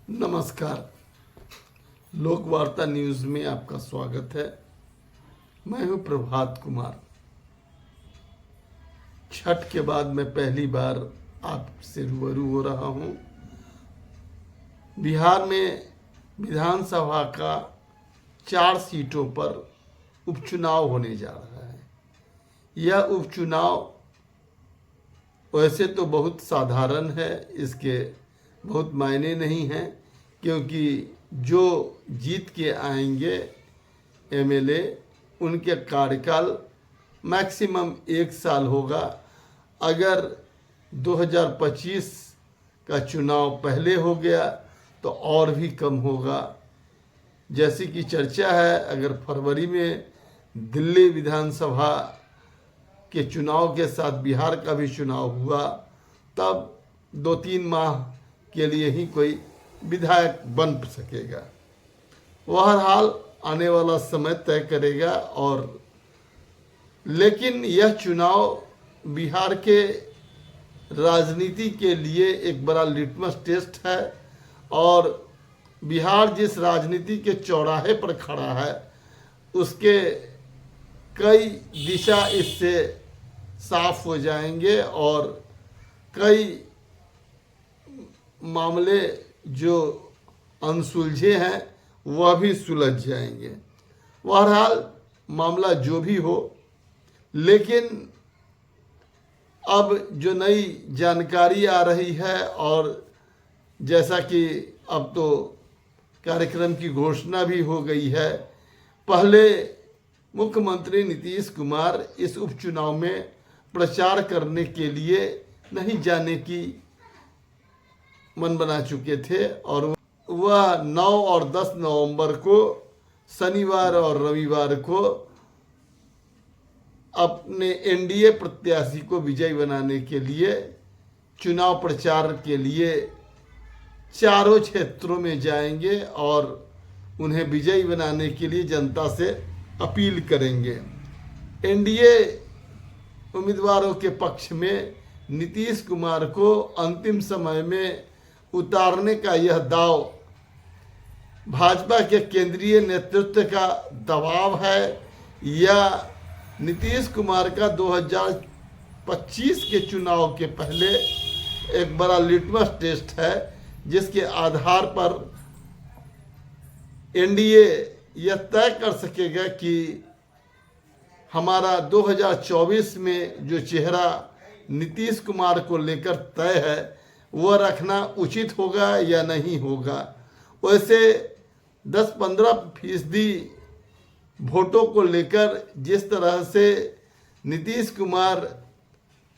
नमस्कार। लोक वार्ता न्यूज में आपका स्वागत है। मैं हूं प्रभात कुमार। छठ के बाद मैं पहली बार आपसे रूबरू हो रहा हूं। बिहार में विधानसभा का 4 सीटों पर उपचुनाव होने जा रहा है। यह उपचुनाव वैसे तो बहुत साधारण है, इसके बहुत मायने नहीं हैं, क्योंकि जो जीत के आएंगे एमएलए उनके कार्यकाल मैक्सिमम 1 साल होगा। अगर 2025 का चुनाव पहले हो गया तो और भी कम होगा। जैसी कि चर्चा है, अगर फरवरी में दिल्ली विधानसभा के चुनाव के साथ बिहार का भी चुनाव हुआ, तब 2-3 माह के लिए ही कोई विधायक बन सकेगा। बहरहाल आने वाला समय तय करेगा। और लेकिन यह चुनाव बिहार के राजनीति के लिए एक बड़ा लिटमस टेस्ट है। और बिहार जिस राजनीति के चौराहे पर खड़ा है, उसके कई दिशा इससे साफ हो जाएंगे और कई मामले जो अनसुलझे हैं वह भी सुलझ जाएंगे। बहरहाल मामला जो भी हो, लेकिन अब जो नई जानकारी आ रही है, और जैसा कि अब तो कार्यक्रम की घोषणा भी हो गई है, पहले मुख्यमंत्री नीतीश कुमार इस उपचुनाव में प्रचार करने के लिए नहीं जाने की मन बना चुके थे। और वह 9 और 10 नवंबर को, शनिवार और रविवार को, अपने एनडीए प्रत्याशी को विजयी बनाने के लिए चुनाव प्रचार के लिए चारों क्षेत्रों में जाएंगे और उन्हें विजयी बनाने के लिए जनता से अपील करेंगे। एनडीए उम्मीदवारों के पक्ष में नीतीश कुमार को अंतिम समय में उतारने का यह दाव भाजपा के केंद्रीय नेतृत्व का दबाव है, या नीतीश कुमार का 2025 के चुनाव के पहले एक बड़ा लिटमस टेस्ट है, जिसके आधार पर एनडीए यह तय कर सकेगा कि हमारा 2024 में जो चेहरा नीतीश कुमार को लेकर तय है वह रखना उचित होगा या नहीं होगा। वैसे 10-15% वोटों को लेकर जिस तरह से नीतीश कुमार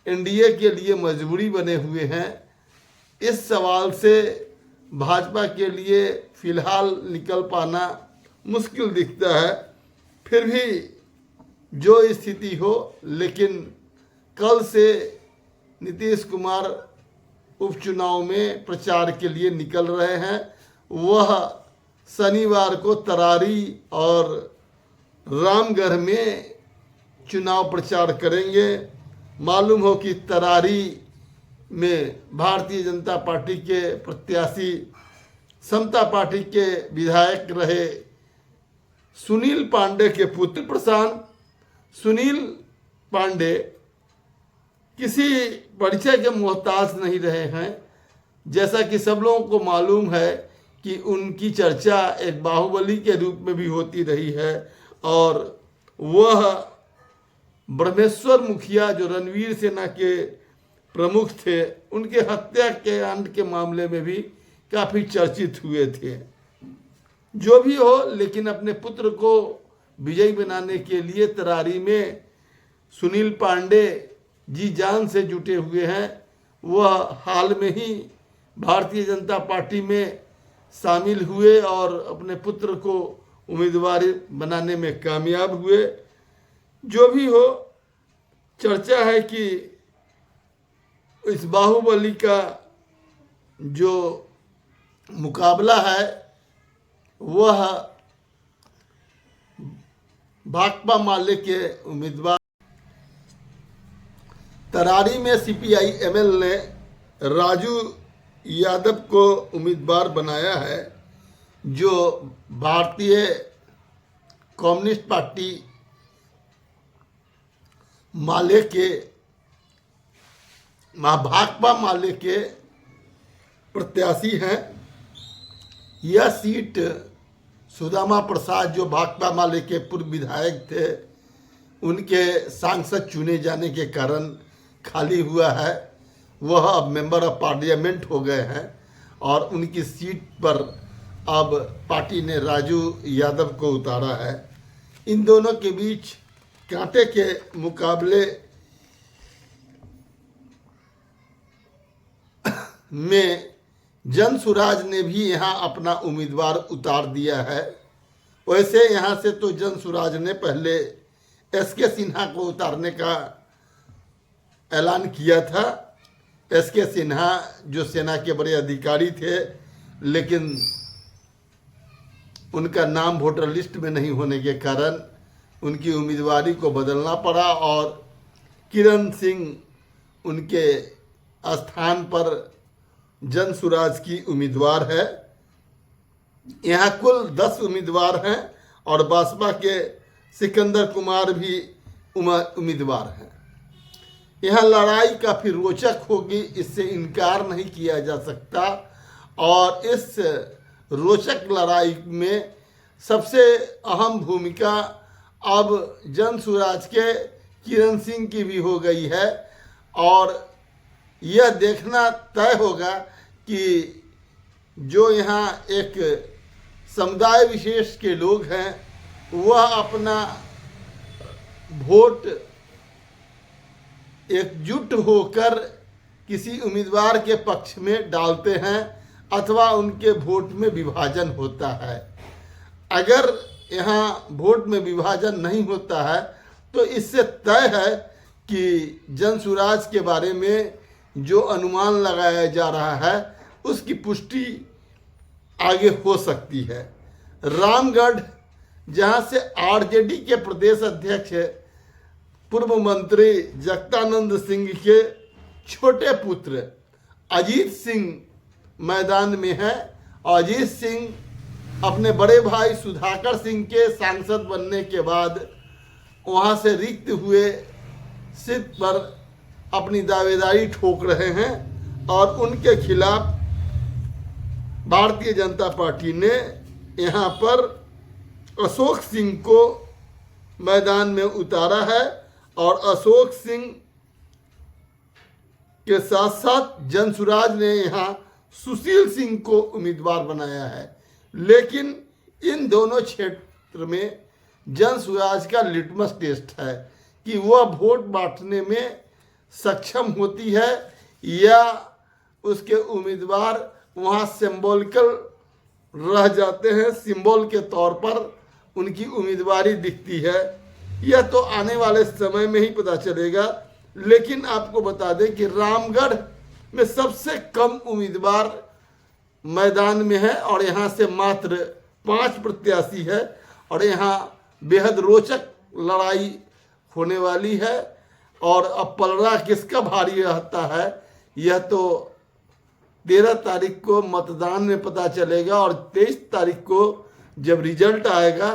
एनडीए के लिए मजबूरी बने हुए हैं, इस सवाल से भाजपा के लिए फिलहाल निकल पाना मुश्किल दिखता है। फिर भी जो स्थिति हो, लेकिन कल से नीतीश कुमार उपचुनाव में प्रचार के लिए निकल रहे हैं। वह शनिवार को तरारी और रामगढ़ में चुनाव प्रचार करेंगे। मालूम हो कि तरारी में भारतीय जनता पार्टी के प्रत्याशी, समता पार्टी के विधायक रहे सुनील पांडे के पुत्र प्रशांत सुनील पांडे किसी परिचय के मोहताज नहीं रहे हैं। जैसा कि सब लोगों को मालूम है कि उनकी चर्चा एक बाहुबली के रूप में भी होती रही है, और वह ब्रह्मेश्वर मुखिया जो रणवीर सेना के प्रमुख थे, उनके हत्या के कांड के मामले में भी काफ़ी चर्चित हुए थे। जो भी हो, लेकिन अपने पुत्र को विजयी बनाने के लिए तरारी में सुनील पांडे जी जान से जुटे हुए हैं। वह हाल में ही भारतीय जनता पार्टी में शामिल हुए और अपने पुत्र को उम्मीदवार बनाने में कामयाब हुए। जो भी हो, चर्चा है कि इस बाहुबली का जो मुकाबला है वह भाकपा माले के उम्मीदवार तरारी में सीपीआई एमएल ने राजू यादव को उम्मीदवार बनाया है, जो भारतीय कम्युनिस्ट पार्टी माले के भाकपा माले के प्रत्याशी हैं। यह सीट सुदामा प्रसाद, जो भाकपा माले के पूर्व विधायक थे, उनके सांसद चुने जाने के कारण खाली हुआ है। वह अब मेंबर ऑफ पार्लियामेंट हो गए हैं और उनकी सीट पर अब पार्टी ने राजू यादव को उतारा है। इन दोनों के बीच कांटे के मुकाबले में जन सुराज ने भी यहाँ अपना उम्मीदवार उतार दिया है। वैसे यहाँ से तो जन सुराज ने पहले एसके सिन्हा को उतारने का ऐलान किया था। एसके सिन्हा जो सेना के बड़े अधिकारी थे, लेकिन उनका नाम वोटर लिस्ट में नहीं होने के कारण उनकी उम्मीदवारी को बदलना पड़ा और किरण सिंह उनके स्थान पर जन सुराज की उम्मीदवार है। यहाँ कुल 10 उम्मीदवार हैं और बसपा के सिकंदर कुमार भी उम्मीदवार हैं। यहाँ लड़ाई काफ़ी रोचक होगी, इससे इनकार नहीं किया जा सकता। और इस रोचक लड़ाई में सबसे अहम भूमिका अब जन सुराज के किरण सिंह की भी हो गई है और यह देखना तय होगा कि जो यहाँ एक समुदाय विशेष के लोग हैं वह अपना वोट एकजुट होकर किसी उम्मीदवार के पक्ष में डालते हैं अथवा उनके वोट में विभाजन होता है। अगर यहाँ वोट में विभाजन नहीं होता है तो इससे तय है कि जन सुराज के बारे में जो अनुमान लगाया जा रहा है उसकी पुष्टि आगे हो सकती है। रामगढ़, जहाँ से आरजेडी के प्रदेश अध्यक्ष पूर्व मंत्री जगदानंद सिंह के छोटे पुत्र अजीत सिंह मैदान में है। अजीत सिंह अपने बड़े भाई सुधाकर सिंह के सांसद बनने के बाद वहां से रिक्त हुए सीट पर अपनी दावेदारी ठोक रहे हैं और उनके खिलाफ भारतीय जनता पार्टी ने यहाँ पर अशोक सिंह को मैदान में उतारा है और अशोक सिंह के साथ साथ जन सुराज ने यहाँ सुशील सिंह को उम्मीदवार बनाया है। लेकिन इन दोनों क्षेत्र में जन सुराज का लिटमस टेस्ट है कि वह वोट बांटने में सक्षम होती है या उसके उम्मीदवार वहाँ सिंबॉलिकल रह जाते हैं, सिंबल के तौर पर उनकी उम्मीदवारी दिखती है। यह तो आने वाले समय में ही पता चलेगा। लेकिन आपको बता दें कि रामगढ़ में सबसे कम उम्मीदवार मैदान में है और यहाँ से मात्र 5 प्रत्याशी है और यहाँ बेहद रोचक लड़ाई होने वाली है। और अब पलड़ा किसका भारी रहता है यह तो 13 तारीख को मतदान में पता चलेगा और 23 तारीख को जब रिजल्ट आएगा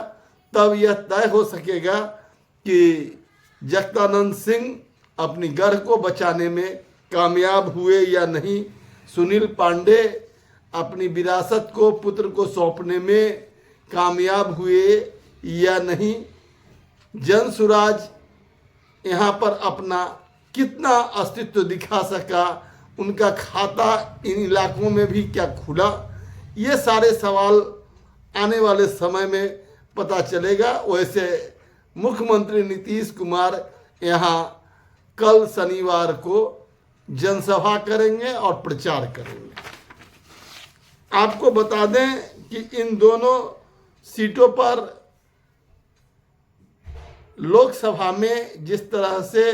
तब यह तय हो सकेगा कि जगदानंद सिंह अपनी गढ़ को बचाने में कामयाब हुए या नहीं, सुनील पांडे अपनी विरासत को पुत्र को सौंपने में कामयाब हुए या नहीं, जन सुराज यहाँ पर अपना कितना अस्तित्व दिखा सका, उनका खाता इन इलाकों में भी क्या खुला, ये सारे सवाल आने वाले समय में पता चलेगा। वैसे मुख्यमंत्री नीतीश कुमार यहाँ कल शनिवार को जनसभा करेंगे और प्रचार करेंगे। आपको बता दें कि इन दोनों सीटों पर लोकसभा में जिस तरह से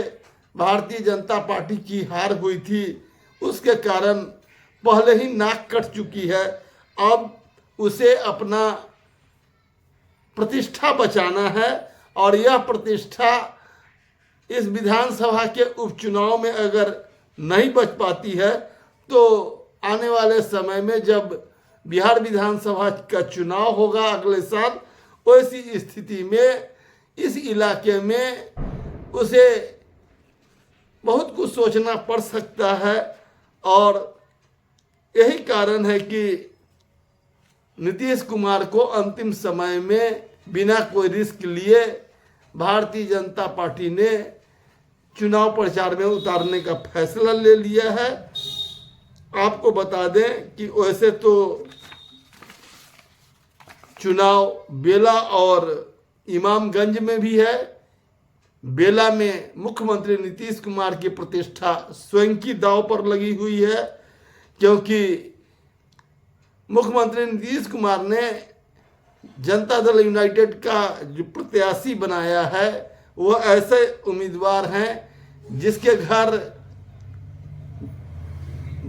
भारतीय जनता पार्टी की हार हुई थी उसके कारण पहले ही नाक कट चुकी है। अब उसे अपना प्रतिष्ठा बचाना है और यह प्रतिष्ठा इस विधानसभा के उपचुनाव में अगर नहीं बच पाती है तो आने वाले समय में जब बिहार विधानसभा का चुनाव होगा अगले साल, वैसी स्थिति में इस इलाके में उसे बहुत कुछ सोचना पड़ सकता है। और यही कारण है कि नीतीश कुमार को अंतिम समय में बिना कोई रिस्क लिए भारतीय जनता पार्टी ने चुनाव प्रचार में उतारने का फैसला ले लिया है। आपको बता दें कि वैसे तो चुनाव बेला और इमामगंज में भी है। बेला में मुख्यमंत्री नीतीश कुमार की प्रतिष्ठा स्वयं की दांव पर लगी हुई है, क्योंकि मुख्यमंत्री नीतीश कुमार ने जनता दल यूनाइटेड का जो प्रत्याशी बनाया है वह ऐसे उम्मीदवार हैं जिसके घर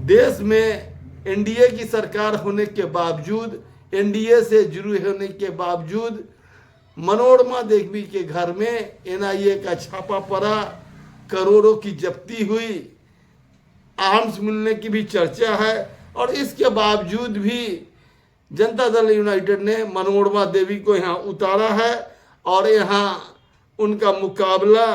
देश में एनडीए की सरकार होने के बावजूद, एनडीए से जुड़े होने के बावजूद मनोरमा देवी के घर में एनआईए का छापा पड़ा, करोड़ों की जब्ती हुई, आर्म्स मिलने की भी चर्चा है। और इसके बावजूद भी जनता दल यूनाइटेड ने मनोरमा देवी को यहाँ उतारा है और यहाँ उनका मुकाबला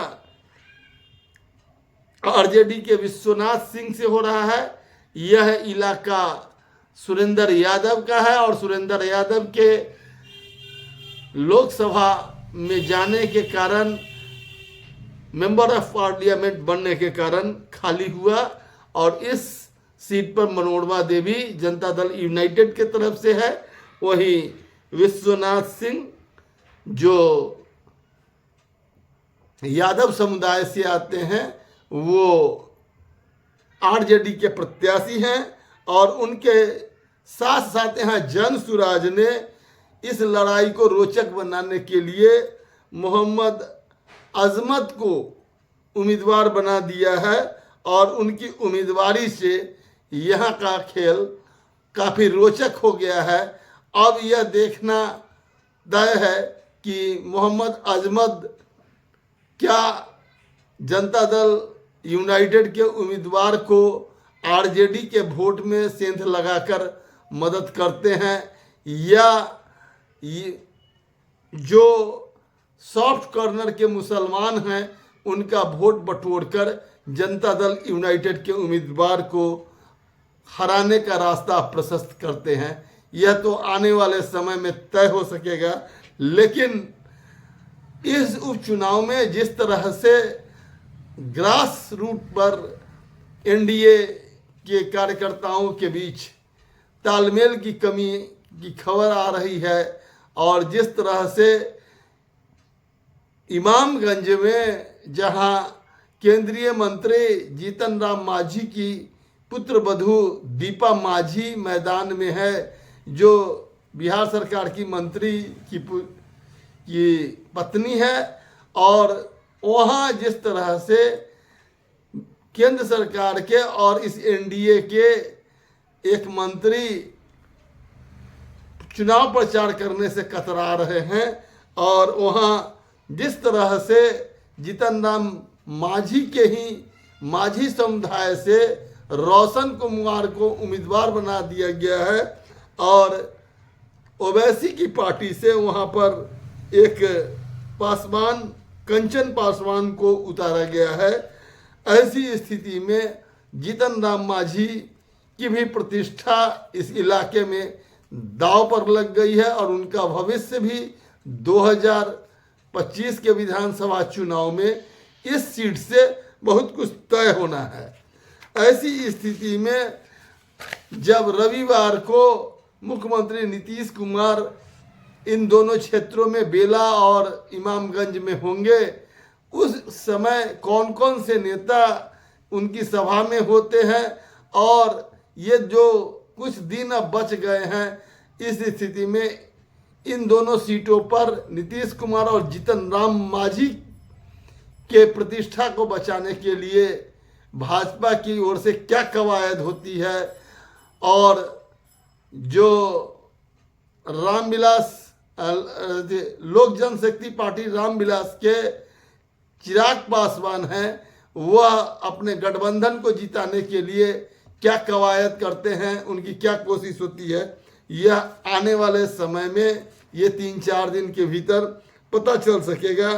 आरजेडी के विश्वनाथ सिंह से हो रहा है। यह इलाका सुरेंद्र यादव का है और सुरेंद्र यादव के लोकसभा में जाने के कारण, मेंबर ऑफ पार्लियामेंट बनने के कारण खाली हुआ और इस सीट पर मनोरमा देवी जनता दल यूनाइटेड के तरफ से है। वही विश्वनाथ सिंह जो यादव समुदाय से आते हैं वो आरजेडी के प्रत्याशी हैं। और उनके साथ साथ यहाँ जन सुराज ने इस लड़ाई को रोचक बनाने के लिए मोहम्मद अजमत को उम्मीदवार बना दिया है और उनकी उम्मीदवारी से यहाँ का खेल काफ़ी रोचक हो गया है। अब यह देखना तय है कि मोहम्मद अजमत क्या जनता दल यूनाइटेड के उम्मीदवार को आरजेडी के वोट में सेंध लगाकर मदद करते हैं, या जो सॉफ्ट कॉर्नर के मुसलमान हैं उनका वोट बटोरकर जनता दल यूनाइटेड के उम्मीदवार को हराने का रास्ता प्रशस्त करते हैं। यह तो आने वाले समय में तय हो सकेगा। लेकिन इस उपचुनाव में जिस तरह से ग्रास रूट पर एनडीए के कार्यकर्ताओं के बीच तालमेल की कमी की खबर आ रही है और जिस तरह से इमामगंज में जहां केंद्रीय मंत्री जीतन राम मांझी की पुत्रवधू दीपा मांझी मैदान में है, जो बिहार सरकार की मंत्री की पत्नी है, और वहाँ जिस तरह से केंद्र सरकार के और इस एनडीए के एक मंत्री चुनाव प्रचार करने से कतरा रहे हैं, और वहाँ जिस तरह से जीतन राम मांझी के ही मांझी समुदाय से रोशन कुमार को उम्मीदवार बना दिया गया है और ओवैसी की पार्टी से वहाँ पर एक पासवान कंचन पासवान को उतारा गया है। ऐसी स्थिति में जीतन राम मांझी की भी प्रतिष्ठा इस इलाके में दांव पर लग गई है और उनका भविष्य भी 2025 के विधानसभा चुनाव में इस सीट से बहुत कुछ तय होना है। ऐसी स्थिति में जब रविवार को मुख्यमंत्री नीतीश कुमार इन दोनों क्षेत्रों में बेला और इमामगंज में होंगे, उस समय कौन कौन से नेता उनकी सभा में होते हैं और ये जो कुछ दिन अब बच गए हैं, इस स्थिति में इन दोनों सीटों पर नीतीश कुमार और जीतन राम मांझी के प्रतिष्ठा को बचाने के लिए भाजपा की ओर से क्या कवायद होती है, और जो रामविलास लोक जनशक्ति पार्टी रामविलास के चिराग पासवान हैं, वह अपने गठबंधन को जिताने के लिए क्या कवायद करते हैं, उनकी क्या कोशिश होती है, यह आने वाले समय में ये 3-4 दिन के भीतर पता चल सकेगा।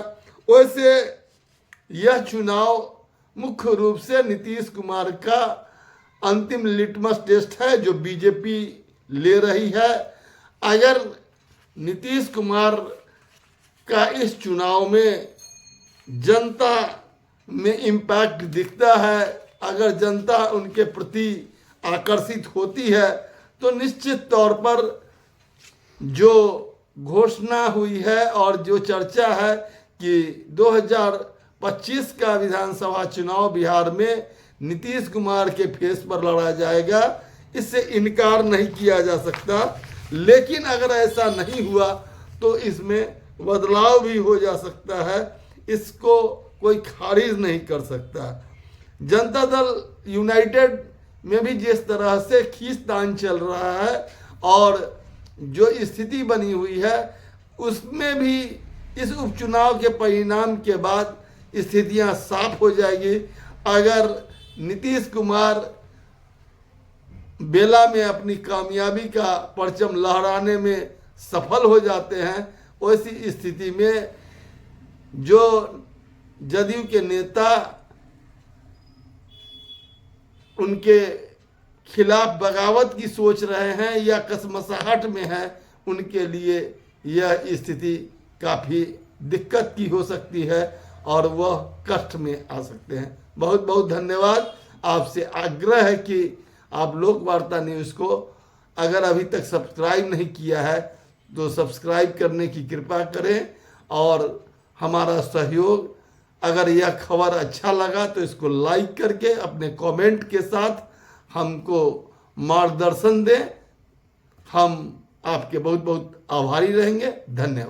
वैसे यह चुनाव मुख्य रूप से नीतीश कुमार का अंतिम लिटमस टेस्ट है जो बीजेपी ले रही है। अगर नीतीश कुमार का इस चुनाव में जनता में इम्पैक्ट दिखता है, अगर जनता उनके प्रति आकर्षित होती है, तो निश्चित तौर पर जो घोषणा हुई है और जो चर्चा है कि 2025 का विधानसभा चुनाव बिहार में नीतीश कुमार के फेस पर लड़ा जाएगा, इससे इनकार नहीं किया जा सकता। लेकिन अगर ऐसा नहीं हुआ तो इसमें बदलाव भी हो जा सकता है, इसको कोई खारिज नहीं कर सकता। जनता दल यूनाइटेड में भी जिस तरह से खींचतान चल रहा है और जो स्थिति बनी हुई है, उसमें भी इस उपचुनाव के परिणाम के बाद स्थितियां साफ हो जाएगी। अगर नीतीश कुमार बेला में अपनी कामयाबी का परचम लहराने में सफल हो जाते हैं, वैसी स्थिति में जो जदयू के नेता उनके खिलाफ बगावत की सोच रहे हैं या कसमसाहट में है, उनके लिए यह स्थिति काफ़ी दिक्कत की हो सकती है और वह कष्ट में आ सकते हैं। बहुत बहुत धन्यवाद। आपसे आग्रह है कि आप लोक वार्ता न्यूज़ को अगर अभी तक सब्सक्राइब नहीं किया है तो सब्सक्राइब करने की कृपा करें और हमारा सहयोग, अगर यह खबर अच्छा लगा तो इसको लाइक करके अपने कमेंट के साथ हमको मार्गदर्शन दें। हम आपके बहुत बहुत आभारी रहेंगे। धन्यवाद।